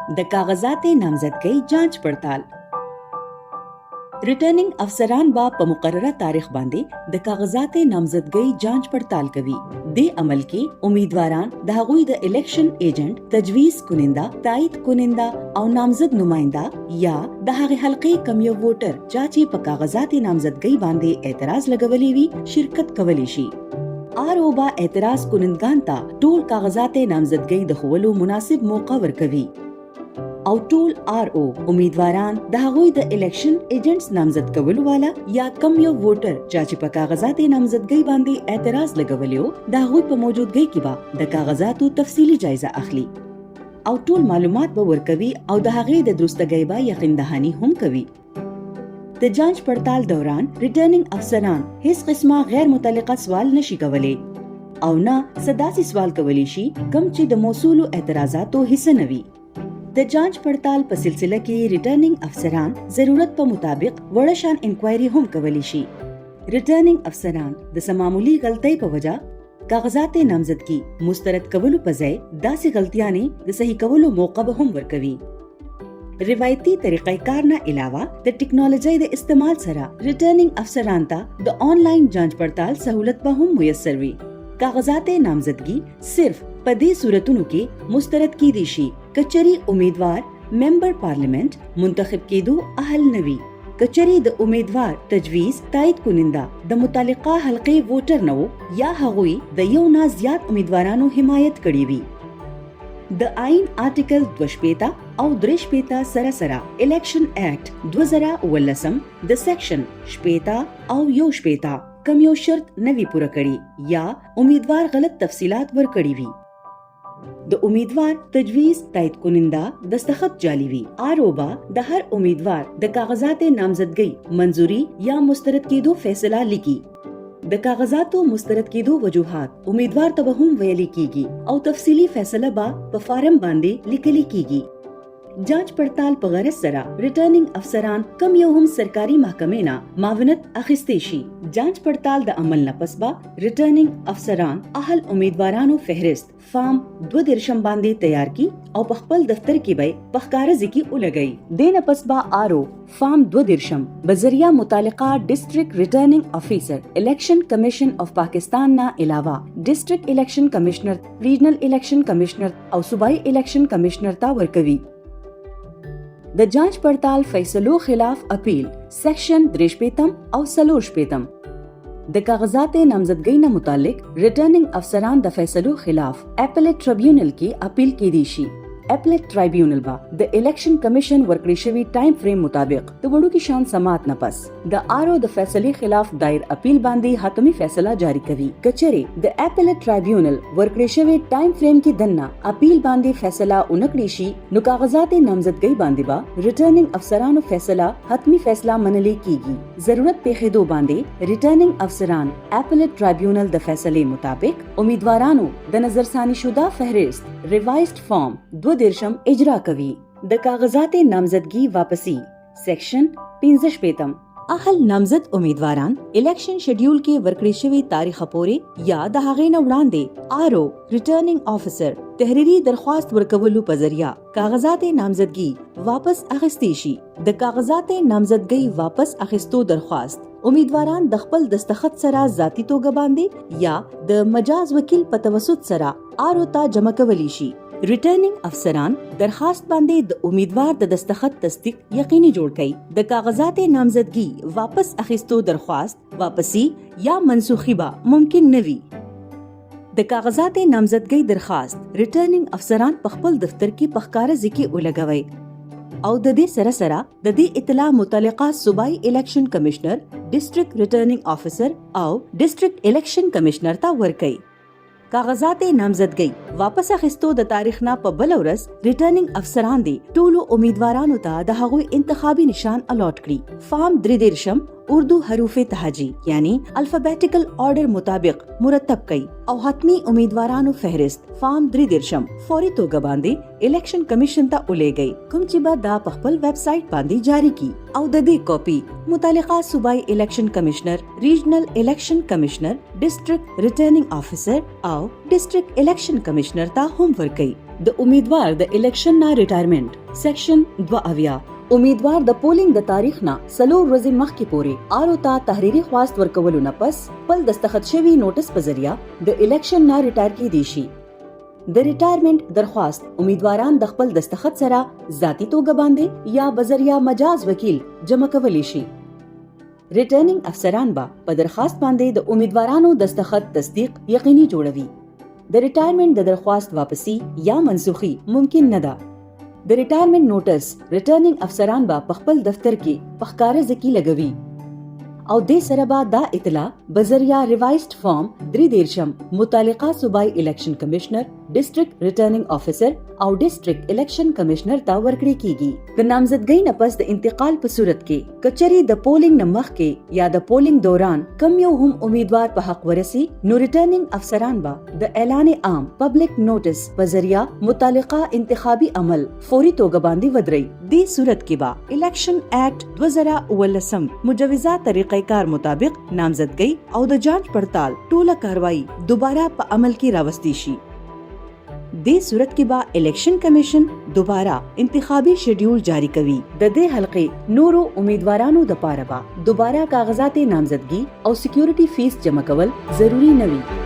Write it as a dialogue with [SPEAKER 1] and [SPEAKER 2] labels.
[SPEAKER 1] د کاغذاتي نامزدګۍ جانچ پړتال. ریټرنینګ افسران با په مقرره تاریخ باندې د کاغذاتي نامزدګۍ جانچ پړتال کوي. د عمل کې امیدواران د هغوی د الیکشن ایجنټ، تجویز کننده، تایید کننده او نامزد نماینده یا د هغې حلقې کم یو ووټر چې په کاغذاتي نامزدګۍ باندې اعتراض لګولی وي شرکت کولی شي. آر او با اعتراض کنندگان ته ټول کاغذاتي نامزدګۍ د خولو مناسب موقع ورکوي او ټول آر او امیدواران د هغوی د الیکشن ایجنټس نامزد کولو والا یا کم یو ووټر چې په کاغذاتي نامزدګۍ باندې اعتراض لګولیو د هغوی په موجودګۍ کې به د کاغذاتو تفصیلی جایزه اخلي او ټول معلومات به ورکوي او د هغې د درستګۍ به یقین دهانی هم کوي. د جانچ پړتال دوران ریټرنینګ افسران هیڅ قسمه غیر متعلقه سوال نشي کولی او نه سداسي سوال کولی شي کوم چې د موصولو اعتراضاتو حصہ نه وي. د جانچ پړتال په سلسله کې ریټرنینګ افسران ضرورت په مطابق وړه شان انکوایري هم کولی شي. ریټرنینګ افسران د سمامولي غلطۍ په وجه کاغذاتي نامزدګي مسترد کولو په ځای داسې غلطیانې د صحیح کولو موقع به هم ورکوي. روایتي طریقې کار نه علاوه د ټیکنالوژي د استعمال سره ریټرنینګ افسران ته د آنلاین جانچ پړتال سہولت به هم میسر وي. کاغذاتي نامزدګي صرف په دې صورتونو کې مسترد کیدی شي کچری امیدوار ممبر پارلیمنت منتخب کېدو اهل نوي، کچری د امیدوار تجویز تایید کننده د متعلقه حلقې ووټر نو یا هغوی د یو نه زیات امیدوارانو حمایت کړي وي. د آئین آرټیکل 2 او 3 سره سره الیکشن ایکټ 2019 د سیکشن 8 او 1 کم یو شرط نوی پوره کړي یا امیدوار غلط تفصیلات ورکړي وي. د امیدوار تجویز تایید کننده دستخط جعلی وي. آر او با د هر امیدوار د کاغذاتي نامزدګۍ منظوری یا مسترد کېدو فیصله لیکي. د کاغذاتو مسترد کېدو وجوهات امیدوار ته هم ویلي کیږي او تفصیلی فیصله با په فارم باندې لیکل کیږي. جانچ پړتال په غرض سره ریټرنینګ افسران کم یو هم سرکاري محکمې نه معاونت اخیستی شي. جانچ پړتال د عمل نه پس با ریټرنینګ افسران اهل امیدوارانو فهرست فارم 2 باندې تیار کی او په خپل دفتر کې به پخکار ځکي ولګي. دین پس با آر او فارم 2 بذریعہ متعلقه ډیسټریکټ ریټرنینګ افیسر الیکشن کمیشن اف پاکستان نه علاوه ډیسټریکټ الیکشن کمشنر، ریجنل الیکشن کمشنر او صوبائی الیکشن کمشنر ته ورکوي. د جانچ پړتال فیصلو خلاف اپیل سیکشن 3 او 4 د کاغذاتي نامزدګۍ نه متعلق ریټرنینګ افسران د فیصلو خلاف اپیلیټ ټریبیونل کې اپیل کیدی شي. اپیلیټ ټریبیونل با د الیکشن کمیشن ورکړی شوی ټایم فریم مطابق د وړو کې شان سماعت نه پس د آر او د فیصلې خلاف دایر اپیل باندې حتمی فیصله جاری کوي. کچری د اپیلیټ ټریبیونل ورکړی شوی ټایم فریم کې دنه اپیل باندې فیصله اونکړي شي نو کاغذاتي نامزدګۍ باندې با ریټرنینګ افسرانو فیصله حتمی فیصله منلې کیږي. ضرورت پیښېدو باندې ریټرنینګ افسران اپیلیټ ټریبیونل د فیصلې مطابق امیدوارانو د نظرثانی شده فهرست ریوایزډ فارم 2 اجرا کوي. د کاغذاتي نامزدګي واپسی سیکشن 15 اهل نامزد امیدواران الیکشن شیډیول کې ورکړی شوی تاریخ پورې یا د هغې نه وړاندې آر او ریټرنینګ افسر تحریری درخواست ورکولو په ذریعہ کاغذاتي نامزدګي واپس اخیستی شي. د کاغذاتي نامزدګي واپس اخیستو درخواست امیدواران د خپل دستخط سره ذاتی توګه باندې یا د مجاز وکیل په توسط سره آر او ته جمع کولی شي. ریټرنینګ افسران درخواست باندې د امیدوار د دستخط تصدیق یقیني جوړ کړي. د کاغذاتي نامزدګي واپس اخیستو درخواست واپسی یا منسوخي به ممکن نه وي. د کاغذاتي نامزدګي درخواست ریټرنینګ افسران په خپل دفتر کې پخکار ځکي ولګوي او د دې سره سره د دې اطلاع متعلقه صوبائی الیکشن کمشنر، ډیسټریکټ ریټرنینګ افسر او ډیسټریکټ الیکشن کمشنر ته ورکړي. کاغذاتي نامزدګۍ واپس اخیستو د تاریخ نه په بل ورځ ریټرنینګ افسران دي ټولو امیدوارانو ته د هغوی انتخابي نشان الاټ کړي. فارم 3 اردو حروف تهجی یعنی الفابیټیکل آرډر مطابق مرتب کړي او حتمی امیدوارانو فهرست فارم 3 فوري توګه باندې الیکشن کمیشن ته ولېږي کوم چې به دا په خپل ویب سټ باندې جاری کی او د دې کاپی متعلقه صوبائی الیکشن کمشنر، ریجنل الیکشن کمشنر، ډیسټریکټ ریټرنینګ افسر او ډیسټریکټ الیکشن کمشنر ته هم ورکړي. د امیدوار د الیکشن نه ریټایرمنټ سیکشن 2 امیدوار د پولینګ د تاریخ نه 3 ورځې مخکې پورې آر او تا تحریری خواست ورکولو نه پس خپل دستخط شوی نوټس په ذریعہ د الیکشن نه ریټایر کیدی شي. د ریټایرمنټ درخواست امیدواران د خپل دستخط سره ذاتی توګه باندې یا بذریعہ مجاز وکیل جمع کولی شي. ریټرنینګ افسران په درخواست باندې د امیدوارانو دستخط تصدیق یقیني جوړوي. د ریټایرمنټ د درخواست واپسی یا منسوخي ممکن نه ده. د ریټایرمنټ نوټس ریټرنینګ افسران په خپل دفتر کې په ښکاره ځکه لګوي او د سره دا اطلاع بذریعہ ریوایزډ فارم 3 متعلقه صوبائی الیکشن کمشنر، ډیسټریکټ ریټرنینګ افیسر او ډیسټریکټ الیکشن کمشنر ته ورکړي کیږي. د نامزدګۍ نه پس د انتقال په صورت کې کچري د پولینګ نه مخکې یا د پولینګ دوران کم یو هم امیدوار په حق ورسي نو ریټرنینګ افسران د اعلان عام پبلک نوټس په ذریعہ متعلقه انتخابي عمل فوري توګه باندې ودري. دې صورت کې الیکشن ایکټ 2019 مجوزه طریقې کار مطابق نامزدګۍ او د جانچ پړتال ټوله کاروایی دوباره په عمل کې راوستي شي. دې صورت کې الیکشن کمیشن دوباره انتخابي شیډیول جاری کوي. د دې حلقې نورو امیدوارانو د پاره دوباره کاغذات نامزدګي او سکیورټي فیس جمع کول ضروری نه وي.